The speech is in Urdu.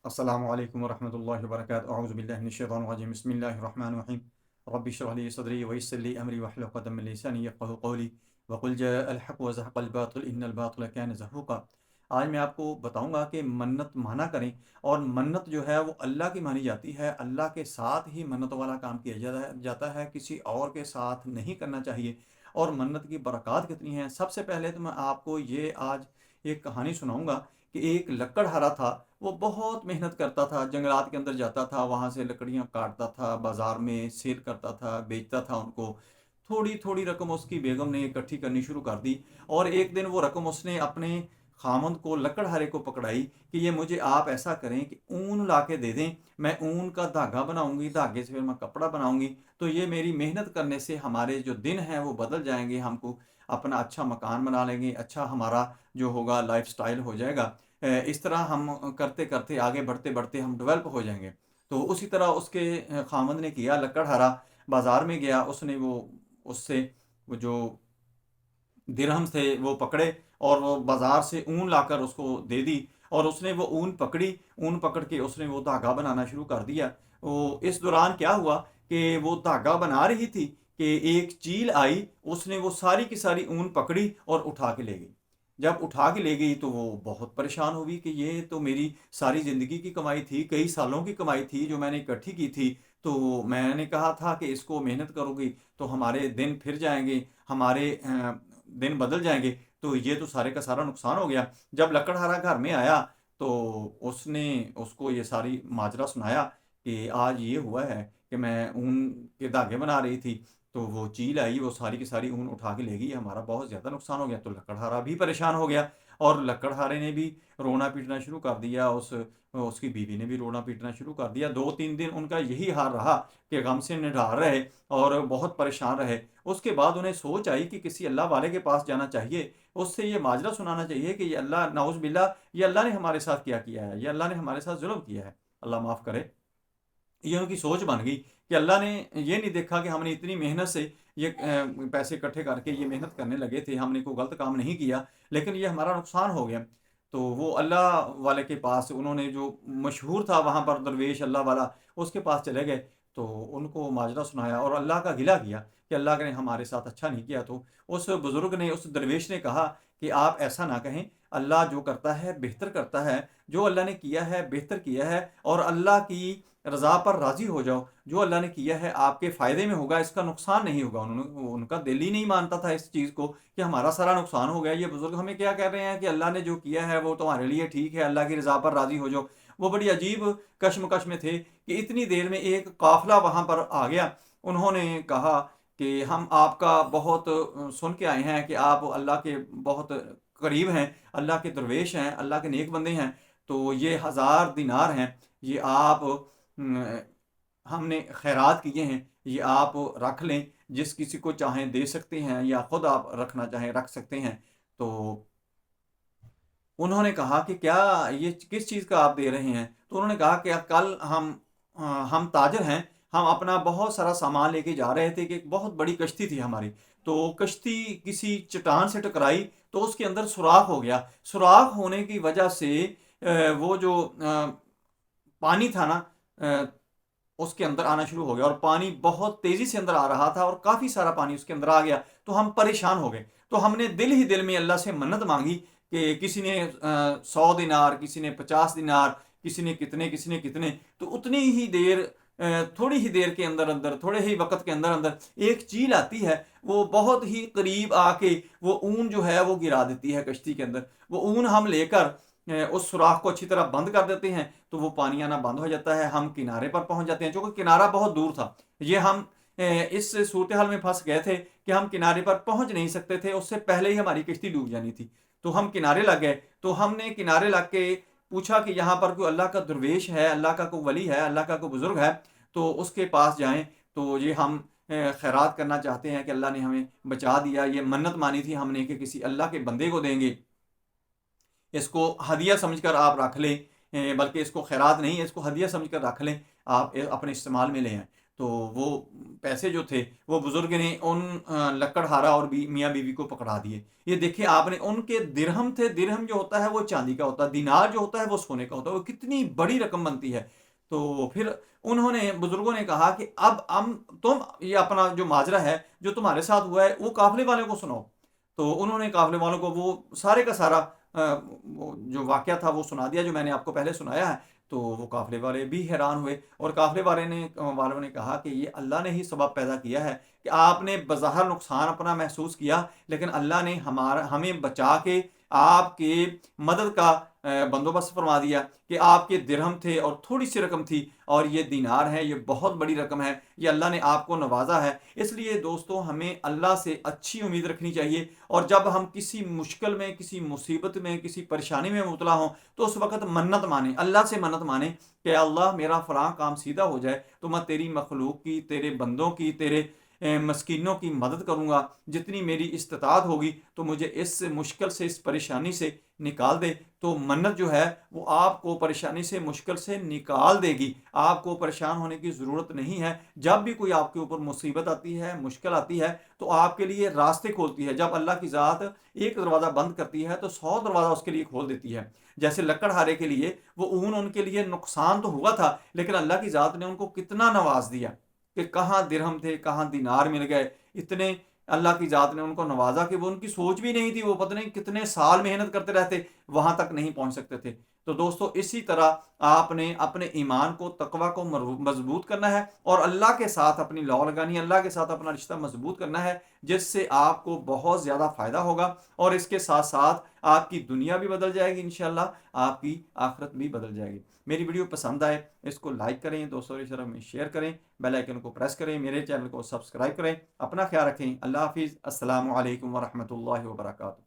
السلام علیکم ورحمۃ اللہ وبرکاتہ اعوذ باللہ من الشیطان الرجیم بسم اللہ الرحمن الرحیم رب اشرح لي صدری ويسر لي امری واحلل عقدۃ من لسانی یفقهوا قولی وقل جاء الحق وزهق الباطل ان الباطل كان زهوقا۔ آج میں آپ کو بتاؤں گا کہ منت مانا کریں، اور منت جو ہے وہ اللہ کی مانی جاتی ہے، اللہ کے ساتھ ہی منت والا کام کیا جاتا ہے، کسی اور کے ساتھ نہیں کرنا چاہیے۔ اور منت کی برکات کتنی ہیں، سب سے پہلے تو میں آپ کو یہ آج ایک کہانی سناؤں گا کہ ایک لکڑہارا تھا، وہ بہت محنت کرتا تھا، جنگلات کے اندر جاتا تھا، وہاں سے لکڑیاں کاٹتا تھا، بازار میں سیل کرتا تھا، بیچتا تھا ان کو۔ تھوڑی تھوڑی رقم اس کی بیگم نے اکٹھی کرنی شروع کر دی، اور ایک دن وہ رقم اس نے اپنے خامند کو، لکڑہارے کو پکڑائی کہ یہ مجھے آپ ایسا کریں کہ اون لا کے دے دیں، میں اون کا دھاگا بناؤں گی، دھاگے سے پھر میں کپڑا بناؤں گی، تو یہ میری محنت کرنے سے ہمارے جو دن ہیں وہ بدل جائیں گے، ہم کو اپنا اچھا مکان بنا لیں گے، اچھا ہمارا جو ہوگا لائف سٹائل ہو جائے گا۔ اس طرح ہم کرتے کرتے آگے بڑھتے بڑھتے ہم ڈیولپ ہو جائیں گے۔ تو اسی طرح اس کے خامند نے کیا، لکڑہارا بازار میں گیا، اس نے وہ اس سے وہ جو درہم تھے وہ پکڑے، اور وہ بازار سے اون لا کر اس کو دے دی، اور اس نے وہ اون پکڑی، اون پکڑ کے اس نے وہ دھاگا بنانا شروع کر دیا۔ وہ اس دوران کیا ہوا کہ وہ دھاگا بنا رہی تھی کہ ایک چیل آئی، اس نے وہ ساری کی ساری اون پکڑی اور اٹھا کے لے گئی۔ جب اٹھا کے لے گئی تو وہ بہت پریشان ہوئی کہ یہ تو میری ساری زندگی کی کمائی تھی، کئی سالوں کی کمائی تھی جو میں نے اکٹھی کی تھی، تو میں نے کہا تھا کہ اس کو محنت کرو گی تو ہمارے دن پھر جائیں گے، ہمارے دن بدل جائیں گے، تو یہ تو سارے کا سارا نقصان ہو گیا۔ جب لکڑہارا گھر میں آیا تو اس نے اس کو یہ ساری ماجرا سنایا کہ آج یہ ہوا ہے کہ میں اون کے دھاگے بنا رہی تھی، تو وہ چیل آئی، وہ ساری کی ساری اون اٹھا کے لے گئی، ہمارا بہت زیادہ نقصان ہو گیا۔ تو لکڑہارا بھی پریشان ہو گیا، اور لکڑہارے نے بھی رونا پیٹنا شروع کر دیا، اس کی بیوی نے بھی رونا پیٹنا شروع کر دیا۔ 2 3 دن ان کا یہی حال رہا کہ غم سے نڈھال رہے اور بہت پریشان رہے۔ اس کے بعد انہیں سوچ آئی کہ کسی اللہ والے کے پاس جانا چاہیے، اس سے یہ ماجرا سنانا چاہیے کہ یہ اللہ، نعوذ باللہ، یہ اللہ نے ہمارے ساتھ کیا کیا ہے، یہ اللہ نے ہمارے ساتھ ظلم کیا ہے، اللہ معاف کرے۔ یہ ان کی سوچ بن گئی کہ اللہ نے یہ نہیں دیکھا کہ ہم نے اتنی محنت سے یہ پیسے اکٹھے کر کے یہ محنت کرنے لگے تھے، ہم نے کوئی غلط کام نہیں کیا، لیکن یہ ہمارا نقصان ہو گیا۔ تو وہ اللہ والے کے پاس، انہوں نے جو مشہور تھا وہاں پر درویش اللہ والا، اس کے پاس چلے گئے، تو ان کو ماجرا سنایا اور اللہ کا گلہ کیا کہ اللہ نے ہمارے ساتھ اچھا نہیں کیا۔ تو اس بزرگ نے، اس درویش نے کہا کہ آپ ایسا نہ کہیں، اللہ جو کرتا ہے بہتر کرتا ہے، جو اللہ نے کیا ہے بہتر کیا ہے، اور اللہ کی رضا پر راضی ہو جاؤ، جو اللہ نے کیا ہے آپ کے فائدے میں ہوگا، اس کا نقصان نہیں ہوگا۔ ان کا دل ہی نہیں مانتا تھا اس چیز کو کہ ہمارا سارا نقصان ہو گیا۔ یہ بزرگ ہمیں کیا کہہ رہے ہیں کہ اللہ نے جو کیا ہے وہ تمہارے لیے ٹھیک ہے، اللہ کی رضا پر راضی ہو جاؤ۔ وہ بڑی عجیب کشمکش میں تھے کہ اتنی دیر میں ایک قافلہ وہاں پر آ گیا۔ انہوں نے کہا کہ ہم آپ کا بہت سن کے آئے ہیں کہ آپ اللہ کے بہت قریب ہیں، اللہ کے درویش ہیں، اللہ کے نیک بندے ہیں، تو یہ 1000 دینار ہیں، یہ آپ ہم نے خیرات کیے ہیں، یہ آپ رکھ لیں، جس کسی کو چاہیں دے سکتے ہیں، یا خود آپ رکھنا چاہیں رکھ سکتے ہیں۔ تو انہوں نے کہا کہ کیا یہ کس چیز کا آپ دے رہے ہیں؟ تو انہوں نے کہا کہ کل ہم تاجر ہیں، ہم اپنا بہت سارا سامان لے کے جا رہے تھے کہ ایک بہت بڑی کشتی تھی ہماری، تو کشتی کسی چٹان سے ٹکرائی، تو اس کے اندر سوراخ ہو گیا، سوراخ ہونے کی وجہ سے وہ جو پانی تھا نا، اس کے اندر آنا شروع ہو گیا، اور پانی بہت تیزی سے اندر آ رہا تھا، اور کافی سارا پانی اس کے اندر آ گیا، تو ہم پریشان ہو گئے۔ تو ہم نے دل ہی دل میں اللہ سے منت مانگی کہ کسی نے 100 دینار، کسی نے 50 دینار، کسی نے کتنے، کسی نے کتنے، تو اتنی ہی دیر، تھوڑی ہی دیر کے اندر اندر، تھوڑے ہی وقت کے اندر اندر ایک چیل آتی ہے، وہ بہت ہی قریب آ کے وہ اون جو ہے وہ گرا دیتی ہے کشتی کے اندر۔ وہ اون ہم لے کر اس سوراخ کو اچھی طرح بند کر دیتے ہیں، تو وہ پانی آنا بند ہو جاتا ہے، ہم کنارے پر پہنچ جاتے ہیں، چونکہ کنارہ بہت دور تھا۔ یہ ہم اس صورتحال میں پھنس گئے تھے کہ ہم کنارے پر پہنچ نہیں سکتے تھے، اس سے پہلے ہی ہماری کشتی ڈوب جانی تھی۔ تو ہم کنارے لگ گئے، تو ہم نے کنارے لگ کے پوچھا کہ یہاں پر کوئی اللہ کا درویش ہے، اللہ کا کوئی ولی ہے، اللہ کا کوئی بزرگ ہے، تو اس کے پاس جائیں۔ تو یہ ہم خیرات کرنا چاہتے ہیں کہ اللہ نے ہمیں بچا دیا، یہ منت مانی تھی ہم نے کہ کسی اللہ کے بندے کو دیں گے، اس کو ہدیہ سمجھ کر آپ رکھ لیں، بلکہ اس کو خیرات نہیں، اس کو ہدیہ سمجھ کر رکھ لیں، آپ اپنے استعمال میں لے آئیں۔ تو وہ پیسے جو تھے وہ بزرگ نے ان لکڑہارا اور میاں بیوی کو پکڑا دیے. یہ دیکھیں آپ نے، ان کے درہم تھے، درہم جو ہوتا ہے وہ چاندی کا ہوتا ہے، دینار جو ہوتا ہے وہ سونے کا ہوتا ہے، وہ کتنی بڑی رقم بنتی ہے. تو پھر انہوں نے، بزرگوں نے کہا کہ اب تم یہ اپنا جو ماجرا ہے جو تمہارے ساتھ ہوا ہے وہ قافلے والوں کو سناؤ. تو انہوں نے قافلے والوں کو وہ سارے کا سارا وہ جو واقعہ تھا وہ سنا دیا جو میں نے آپ کو پہلے سنایا ہے. تو وہ قافلے والے بھی حیران ہوئے، اور قافلے والوں نے کہا کہ یہ اللہ نے ہی سبب پیدا کیا ہے کہ آپ نے بظاہر نقصان اپنا محسوس کیا، لیکن اللہ نے ہمیں بچا کے آپ کے مدد کا بندوبست فرما دیا کہ آپ کے درہم تھے اور تھوڑی سی رقم تھی، اور یہ دینار ہے، یہ بہت بڑی رقم ہے، یہ اللہ نے آپ کو نوازا ہے. اس لیے دوستو ہمیں اللہ سے اچھی امید رکھنی چاہیے، اور جب ہم کسی مشکل میں، کسی مصیبت میں، کسی پریشانی میں مبتلا ہوں تو اس وقت منت مانیں، اللہ سے منت مانیں کہ اللہ میرا فلاں کام سیدھا ہو جائے تو میں تیری مخلوق کی، تیرے بندوں کی، تیرے مسکینوں کی مدد کروں گا، جتنی میری استطاعت ہوگی تو مجھے اس مشکل سے، اس پریشانی سے نکال دے. تو منت جو ہے وہ آپ کو پریشانی سے، مشکل سے نکال دے گی. آپ کو پریشان ہونے کی ضرورت نہیں ہے. جب بھی کوئی آپ کے اوپر مصیبت آتی ہے، مشکل آتی ہے، تو آپ کے لیے راستے کھولتی ہے. جب اللہ کی ذات ایک دروازہ بند کرتی ہے تو 100 دروازہ اس کے لیے کھول دیتی ہے. جیسے لکڑہارے کے لیے وہ اون ان کے لیے نقصان تو ہوا تھا، لیکن اللہ کی ذات نے ان کو کتنا نواز دیا کہ کہاں درہم تھے، کہاں دینار مل گئے. اتنے اللہ کی ذات نے ان کو نوازا کہ وہ ان کی سوچ بھی نہیں تھی، وہ پتہ نہیں کتنے سال محنت کرتے رہتے، وہاں تک نہیں پہنچ سکتے تھے. تو دوستو اسی طرح آپ نے اپنے ایمان کو، تقوی کو مضبوط کرنا ہے، اور اللہ کے ساتھ اپنی لو لگانی، اللہ کے ساتھ اپنا رشتہ مضبوط کرنا ہے، جس سے آپ کو بہت زیادہ فائدہ ہوگا. اور اس کے ساتھ ساتھ آپ کی دنیا بھی بدل جائے گی انشاءاللہ، آپ کی آخرت بھی بدل جائے گی. میری ویڈیو پسند آئے اس کو لائک کریں، دوستوں کی طرف میں شیئر کریں، بیل آئیکن کو پریس کریں، میرے چینل کو سبسکرائب کریں. اپنا خیال رکھیں. اللہ حافظ. السلام علیکم ورحمۃ اللہ وبرکاتہ.